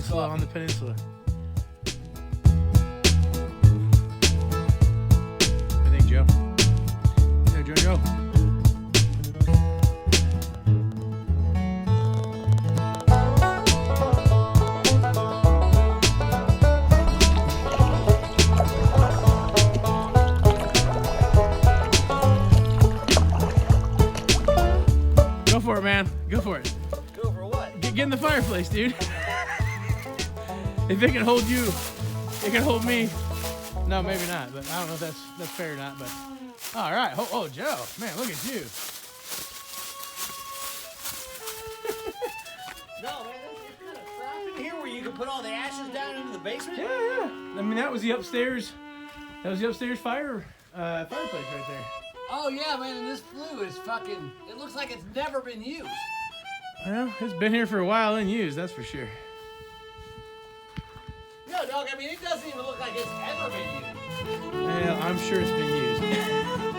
peninsula on the peninsula. What do you think, Joe? Hey, Joe. Go for it, man. Go for it. Go for what? Get in the fireplace, dude. If it can hold you, it can hold me. No, maybe not, but I don't know if that's fair or not, but all right. Oh, Joe, man, look at you. No, man, it's kind of trapped in here where you can put all the ashes down into the basement. Yeah. I mean, that was the upstairs. That was the upstairs fireplace right there. Oh yeah, man, and this flue is fucking. It looks like it's never been used. Well, it's been here for a while unused, that's for sure. No, dog. I mean, it doesn't even look like it's ever been used. Well, I'm sure it's been used.